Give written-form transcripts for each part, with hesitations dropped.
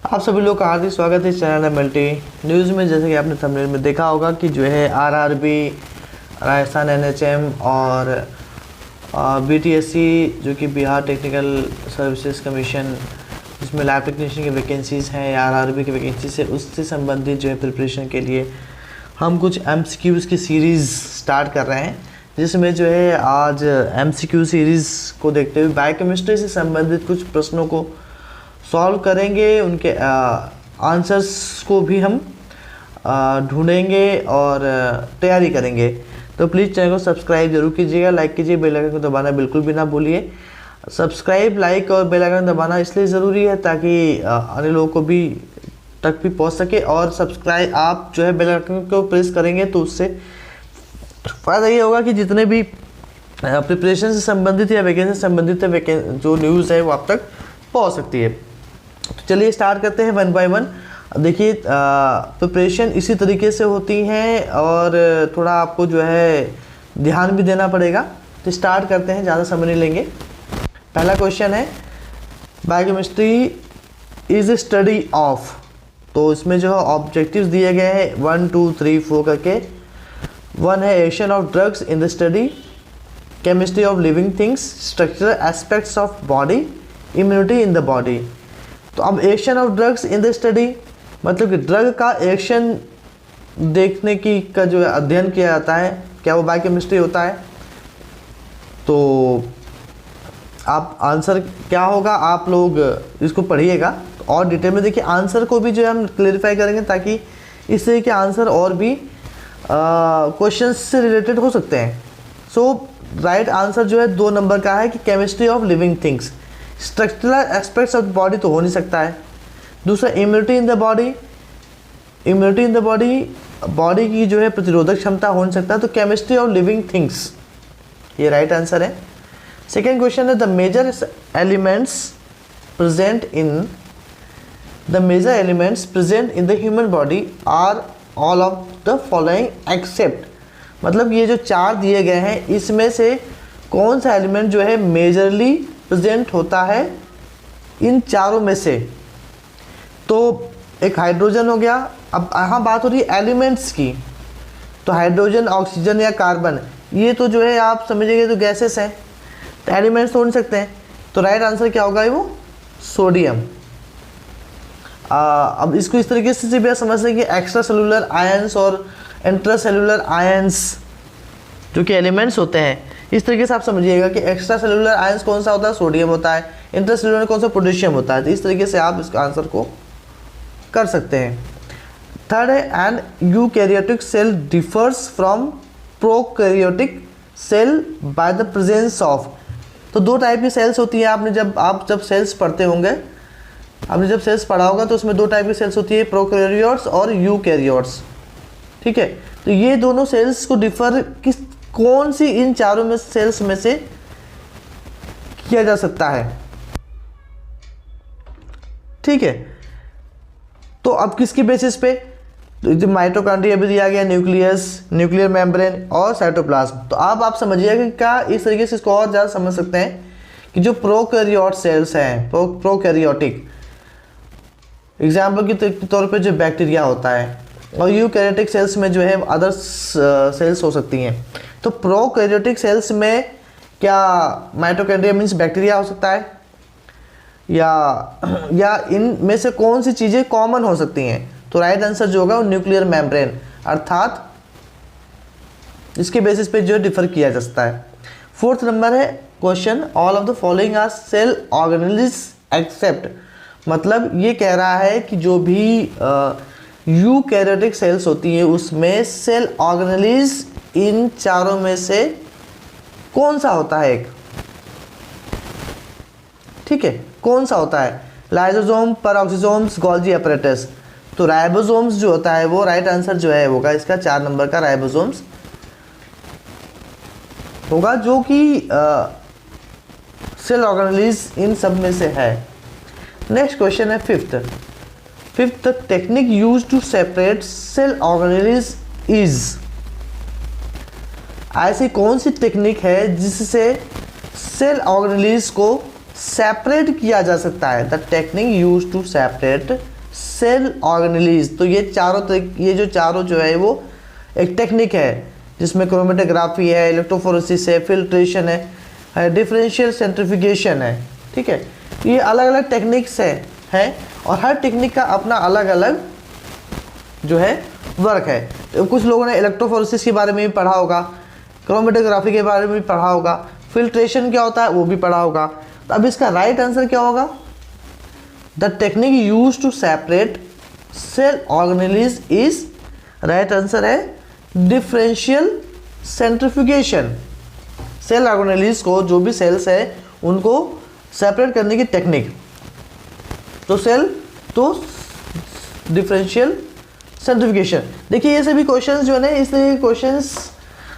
आप सभी लोग का हार्दिक स्वागत है चैनल मल्टी न्यूज़ में। जैसे कि आपने थंबनेल में देखा होगा कि जो है आरआरबी, राजस्थान एनएचएम और बीटीएससी जो कि बिहार टेक्निकल सर्विसेज कमीशन, जिसमें लैब टेक्नीशियन की वैकेंसीज़ हैं या आरआरबी की वैकेंसीज है, उससे संबंधित जो है प्रिपरेशन के लिए हम कुछ एमसीक्यूज़ की सीरीज़ स्टार्ट कर रहे हैं, जिसमें जो है आज एमसीक्यू सीरीज़ को देखते हुए बायोकेमिस्ट्री से संबंधित कुछ प्रश्नों को सॉल्व करेंगे। उनके आंसर्स को भी हम ढूंढेंगे और तैयारी करेंगे। तो प्लीज़ चैनल को सब्सक्राइब जरूर कीजिएगा, लाइक कीजिए, बेल आइकन को दबाना बिल्कुल भी ना भूलिए। सब्सक्राइब, लाइक और बेल आइकन दबाना इसलिए ज़रूरी है ताकि अन्य लोगों को भी तक भी पहुंच सके। और सब्सक्राइब आप जो है बेल आइकन को प्रेस करेंगे तो उससे फ़ायदा ये होगा कि जितने भी प्रिपरेशन से संबंधित या वैकेंसी से संबंधित जो न्यूज़ है वो आप तक पहुँच सकती है। तो चलिए स्टार्ट करते हैं वन बाय वन। देखिए प्रिपरेशन इसी तरीके से होती हैं और थोड़ा आपको जो है ध्यान भी देना पड़ेगा। तो स्टार्ट करते हैं, ज़्यादा समय नहीं लेंगे। पहला क्वेश्चन है बायोकेमिस्ट्री इज स्टडी ऑफ। तो इसमें जो है ऑब्जेक्टिव्स दिए गए हैं 1 2 3 4 करके। 1 है action of drugs in the study, chemistry of living things, structural aspects of body, immunity in the body. तो अब action of drugs in the study मतलब कि ड्रग का एक्शन देखने की का जो अध्ययन किया जाता है, क्या वो बायोकेमिस्ट्री होता है? तो आप आंसर क्या होगा आप लोग इसको पढ़िएगा और डिटेल में देखिए। आंसर को भी जो है हम क्लेरिफाई करेंगे ताकि इस तरह के आंसर और भी क्वेश्चन से रिलेटेड हो सकते हैं। सो राइट आंसर जो है 2 नंबर का है कि chemistry of living things. Structural aspects of body तो हो नहीं सकता है। दूसरा immunity in the body, immunity in the body, body की जो है प्रतिरोधक क्षमता हो नहीं सकता है। तो केमिस्ट्री ऑफ लिविंग थिंग्स ये राइट आंसर है। सेकेंड क्वेश्चन है the major elements present in the human body are all of the following except. मतलब ये जो 4 दिए गए हैं इसमें से कौन सा एलिमेंट जो है मेजरली प्रेजेंट होता है इन चारों में से? तो एक हाइड्रोजन हो गया। अब यहाँ बात हो रही है एलिमेंट्स की, तो हाइड्रोजन, ऑक्सीजन या कार्बन ये तो जो है आप समझिएगा तो गैसेस हैं, तो एलिमेंट्स तो हो नहीं सकते हैं। तो राइट आंसर क्या होगा? वो सोडियम। अब इसको इस तरीके से भी आप समझ सकते हैं कि एक्स्ट्रा सेलुलर आयंस और इंट्रा सेलुलर आयंस जो कि एलिमेंट्स होते हैं, इस तरीके से आप समझिएगा कि एक्स्ट्रा सेलुलर आयंस कौन सा होता है? सोडियम होता है। इंट्रा सेलुलर कौन सा? पोटेशियम होता है। तो इस तरीके से आप इसका आंसर को कर सकते हैं। थर्ड है and eukaryotic cell differs from prokaryotic cell by the presence of. तो 2 टाइप की सेल्स होती हैं। आप जब सेल्स पढ़ते होंगे, आपने जब सेल्स पढ़ा होगा तो उसमें 2 टाइप की सेल्स होती है, प्रोकैरियोट्स और यूकैरियोट्स। ठीक है, तो ये दोनों सेल्स को डिफर कौन सी इन चारों में सेल्स में से किया जा सकता है? ठीक है, तो अब किसकी बेसिस पे? तो जो माइटोकॉन्ड्रिया भी दिया गया, न्यूक्लियस, न्यूक्लियर मेम्ब्रेन और साइटोप्लाज्म। तो अब आप समझिएगा कि क्या इस तरीके से इसको और ज़्यादा समझ सकते हैं कि जो प्रोकैरियोट सेल्स हैं, प्रोकैरियोटिक, एग्जाम्पल के तौर पे जो बैक्टीरिया होता है, और यूकैरियोटिक सेल्स में जो है अदर सेल्स हो सकती हैं। तो प्रोकैरियोटिक सेल्स में क्या माइटोकॉन्ड्रिया मीन्स बैक्टीरिया हो सकता है, या इन में से कौन सी चीज़ें कॉमन हो सकती हैं? तो राइट आंसर जो होगा वो न्यूक्लियर मेम्ब्रेन, अर्थात इसके बेसिस पे जो डिफर किया जा सकता है। 4th नंबर है question all of the following are cell organelles except. मतलब ये कह रहा है कि जो भी यूकैरियोटिक सेल्स होती है उसमें सेल ऑर्गेनेल्स इन चारों में से कौन सा होता है? एक, ठीक है, कौन सा होता है? Lysosome, peroxisomes, Golgi apparatus. तो राइबोसोम्स जो होता है वो राइट आंसर जो है होगा इसका 4 नंबर का राइबोसोम्स होगा, जो कि सेल ऑर्गेनेल्स इन सब में से है। नेक्स्ट क्वेश्चन है 5th technique used to separate cell organelles is. ऐसी कौन सी टेक्निक है जिससे सेल ऑर्गेनेल्स को सेपरेट किया जा सकता है? The technique use to separate cell organelles. तो ये जो चारों जो है वो एक टेक्निक है जिसमें क्रोमेटोग्राफी है, इलेक्ट्रोफोरेसिस है, फिल्ट्रेशन है, डिफरेंशियल सेंट्रीफ्यूगेशन है। ठीक है, ये अलग अलग टेक्निक्स है और हर टेक्निक का अपना अलग अलग जो है वर्क है। तो कुछ लोगों ने इलेक्ट्रोफोरेसिस के बारे में भी पढ़ा होगा, क्रोमेटोग्राफी के बारे में भी पढ़ा होगा, फिल्ट्रेशन क्या होता है वो भी पढ़ा होगा। तो अब इसका राइट आंसर क्या होगा? The technique use to separate cell organelles is, right answer है डिफरेंशियल सेंट्रीफ्यूगेशन। सेल ऑर्गेनेलिज को, जो भी सेल्स है उनको सेपरेट करने की टेक्निक, तो डिफरेंशियल सेंट्रीफ्यूगेशन। देखिए ये सभी क्वेश्चंस जो है ना, इस तरह के क्वेश्चंस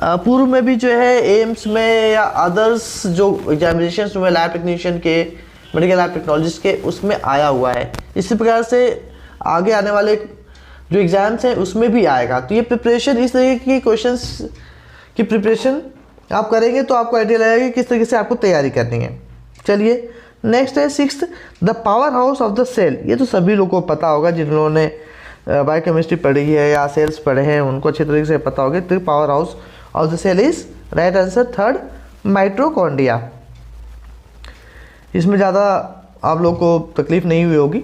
पूर्व में भी जो है एम्स में या अदर्स जो एग्जामिनेशंस में लैब टेक्नीशियन के, मेडिकल लैब टेक्नोलॉजिस्ट के, उसमें आया हुआ है। इसी प्रकार से आगे आने वाले जो एग्ज़ाम्स हैं उसमें भी आएगा। तो ये प्रिपरेशन, इस तरीके के क्वेश्चंस की प्रिपरेशन आप करेंगे तो आपको आइडिया लगेगा कि किस तरीके से आपको तैयारी करनी है। चलिए नेक्स्ट है 6th, the power house of the cell. ये तो सभी लोगों को पता होगा, जिन्होंने बायोकेमिस्ट्री पढ़ी है या सेल्स पढ़े हैं उनको अच्छे तरीके से पता होगा। तो power house of the cell is, right answer 3rd, mitochondria. इसमें ज़्यादा आप लोग को तकलीफ नहीं हुई होगी।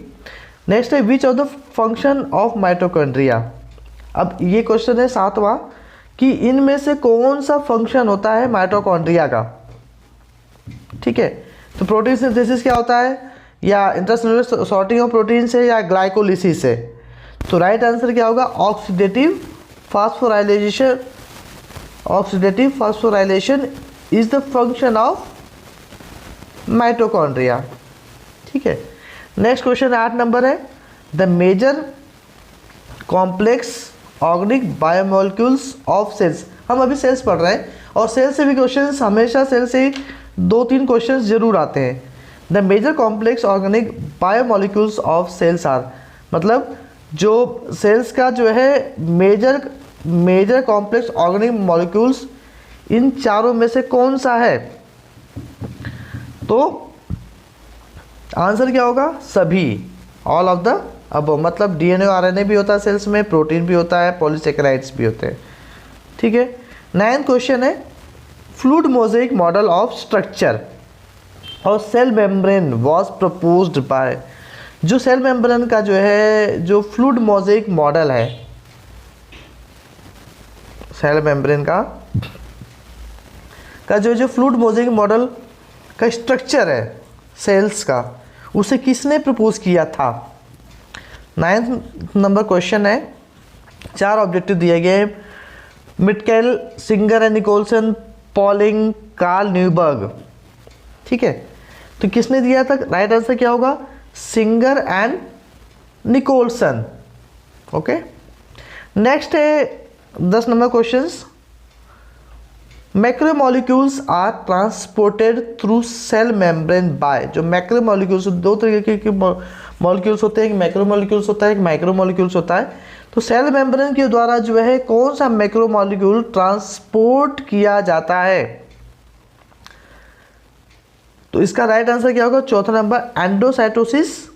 नेक्स्ट है which of the function of mitochondria. अब ये क्वेश्चन है 7वां कि इनमें से कौन सा फंक्शन होता है माइटोकॉन्ड्रिया का। ठीक है, तो प्रोटीन सिंथेसिस क्या होता है, या इंट्रासेलुलर सॉर्टिंग ऑफ प्रोटीन से, या ग्लाइकोलिसिस से। तो राइट आंसर क्या होगा? Oxidative phosphorylation. Oxidative phosphorylation is the function of mitochondria. ठीक है, नेक्स्ट क्वेश्चन 8 नंबर है, the major complex organic biomolecules of cells. हम अभी सेल्स पढ़ रहे हैं और सेल से भी क्वेश्चंस, हमेशा सेल से 2-3 क्वेश्चंस जरूर आते हैं। The major complex organic biomolecules of cells are, मतलब जो सेल्स का जो है मेजर कॉम्प्लेक्स ऑर्गेनिक मॉलिक्यूल्स इन चारों में से कौन सा है? तो आंसर क्या होगा? सभी, ऑल ऑफ द अबव। मतलब डीएनए आरएनए भी होता है सेल्स में, प्रोटीन भी होता है, पॉलीसेकेराइड्स भी होते हैं। ठीक है, 9th क्वेश्चन है, fluid mosaic model of structure और cell membrane was proposed by. जो सेल मेम्ब्रेन का जो है, जो फ्लूइड मोज़ेक मॉडल है, सेल मेम्ब्रेन का जो फ्लूइड मोज़ेक मॉडल का स्ट्रक्चर है सेल्स का, उसे किसने प्रपोज किया था? 9th नंबर क्वेश्चन है, 4 ऑब्जेक्टिव दिए गए, Mitchell, Singer and Nicolson, Pauling, Karl Neuberg. ठीक है, तो किसने दिया था? राइट आंसर क्या होगा? Singer and Nicolson. Okay, next है 10 number questions, macromolecules are transported through cell membrane by. जो मैक्रोमोलिक्यूल्स, 2 तरीके के मॉलिक्यूल्स होते हैं, एक मैक्रोमोलिक्यूल्स होता है, एक माइक्रोमोलिक्यूल्स होता है। तो सेल मेम्ब्रेन के द्वारा जो है कौन सा मैक्रोमोलिक्यूल ट्रांसपोर्ट किया जाता है? तो इसका राइट आंसर क्या होगा? 4था नंबर, एंडोसाइटोसिस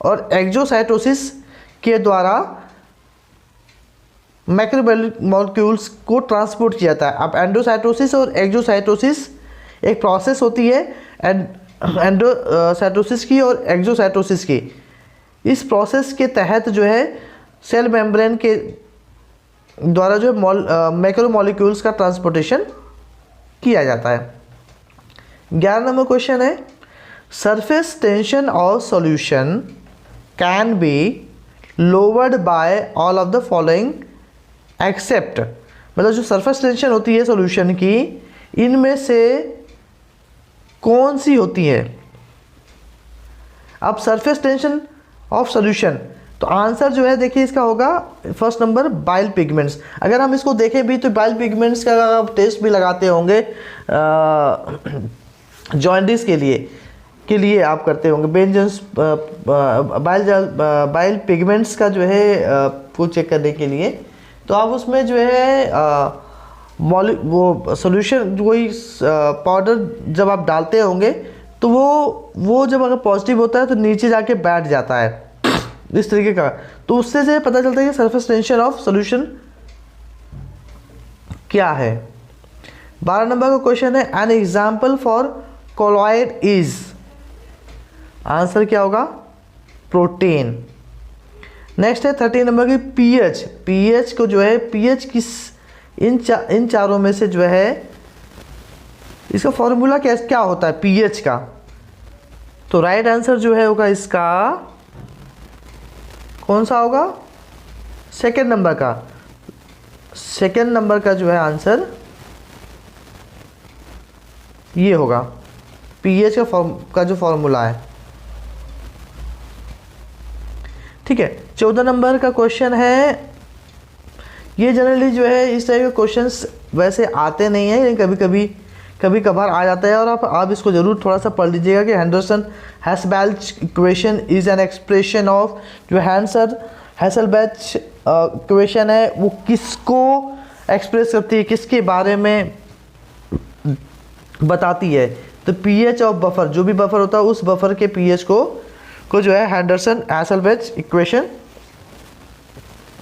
और एक्सोसाइटोसिस के द्वारा मैक्रोमोलिक्यूल्स को ट्रांसपोर्ट किया जाता है। अब एंडोसाइटोसिस और एक्सोसाइटोसिस एक प्रोसेस होती है, एंडोसाइटोसिस की और एक्सोसाइटोसिस की। इस प्रोसेस के तहत जो है सेल मेम्ब्रेन के द्वारा जो मैक्रोमोलिक्यूल्स का ट्रांसपोर्टेशन किया जाता है। 11 नंबर क्वेश्चन है, surface tension of solution can be lowered by all of the following except. मतलब जो सरफेस टेंशन होती है सॉल्यूशन की, इनमें से कौन सी होती है? अब सरफेस टेंशन ऑफ सॉल्यूशन, तो आंसर जो है देखिए इसका होगा फर्स्ट नंबर, बाइल पिगमेंट्स। अगर हम इसको देखें भी तो बाइल पिगमेंट्स का आप टेस्ट भी लगाते होंगे जॉइंटिस के लिए आप करते होंगे, बेंजन्स बाइल पिगमेंट्स का जो है को चेक करने के लिए। तो आप उसमें जो है वो सॉल्यूशन, वही पाउडर जब आप डालते होंगे तो वो जब अगर पॉजिटिव होता है तो नीचे जाके बैठ जाता है, इस तरीके का। तो उससे से पता चलता है कि सरफेस टेंशन ऑफ सॉल्यूशन क्या है। 12 नंबर का क्वेश्चन है an example for colloid is, answer क्या होगा? प्रोटीन। नेक्स्ट है 13 नंबर की पीएच। पीएच को जो है, पीएच किस इन चारों में से जो है इसका फॉर्मूला क्या होता है पीएच का? तो राइट आंसर जो है होगा इसका कौन सा होगा? सेकेंड नंबर का। सेकेंड नंबर का जो है आंसर ये होगा, पीएच का जो फॉर्मूला है। ठीक है, 14 नंबर का क्वेश्चन है, ये जनरली जो है इस तरह के क्वेश्चंस वैसे आते नहीं हैं, लेकिन कभी कभार आ जाता है, और आप इसको ज़रूर थोड़ा सा पढ़ लीजिएगा कि Henderson Hasselbalch equation is an expression of, जो हैसलबैच इक्वेशन है वो किसको एक्सप्रेस करती है, किसके बारे में बताती है? तो पीएच ऑफ बफर, जो भी बफर होता है उस बफर के पीएच को जो है हेंडरसन हैसलबैच इक्वेशन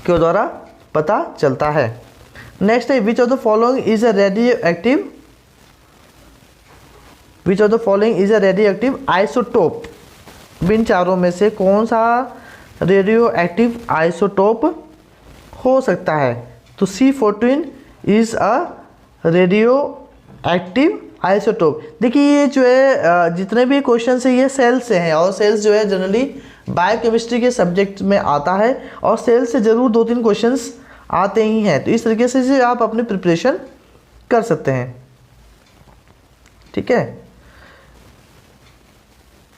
के द्वारा पता चलता है। नेक्स्ट है which of the following is a radioactive isotope. इन चारों में से कौन सा रेडियो एक्टिव आइसोटोप हो सकता है? तो C14 is a radioactive isotope. देखिए ये जो है जितने भी क्वेश्चन है ये सेल्स से हैं, और सेल्स जो है जनरली बायोकेमिस्ट्री के सब्जेक्ट में आता है, और सेल्स से ज़रूर 2-3 क्वेश्चंस आते ही हैं। तो इस तरीके से आप अपनी प्रिपरेशन कर सकते हैं। ठीक है,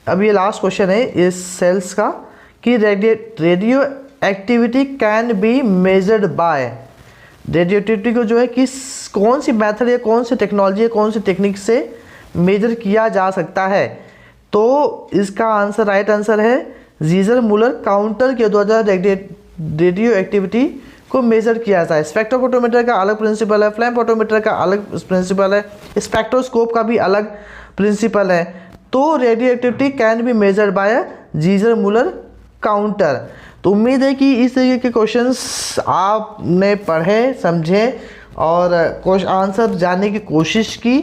अब ये लास्ट क्वेश्चन है इस सेल्स का कि radio activity can be measured bye. Radio activity को जो है कौन सी मेथड या कौन सी टेक्नोलॉजी या कौन सी टेक्निक से मेजर किया जा सकता है? तो इसका आंसर, राइट आंसर है जीजर मुलर काउंटर के द्वारा रेडियो एक्टिविटी को मेजर किया जाता है। स्पेक्ट्रोफोटोमीटर का अलग प्रिंसिपल है, फ्लैम फोटोमीटर का अलग प्रिंसिपल है, स्पेक्ट्रोस्कोप का भी अलग प्रिंसिपल है। तो radioactivity can be measured by Geiger Muller counter. तो उम्मीद है कि इस तरीके के क्वेश्चंस आपने पढ़े, समझे और आंसर जानने की कोशिश की।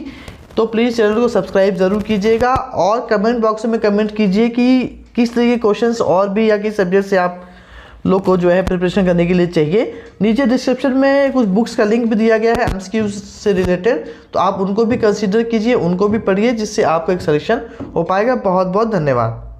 तो प्लीज़ चैनल को सब्सक्राइब ज़रूर कीजिएगा, और कमेंट बॉक्स में कमेंट कीजिए कि किस तरीके के क्वेश्चंस और भी या किस सब्जेक्ट से आप लोग को जो है प्रिपरेशन करने के लिए चाहिए। नीचे डिस्क्रिप्शन में कुछ बुक्स का लिंक भी दिया गया है एमसीक्यू से रिलेटेड, तो आप उनको भी कंसीडर कीजिए, उनको भी पढ़िए, जिससे आपका एक सिलेक्शन हो पाएगा। बहुत बहुत धन्यवाद।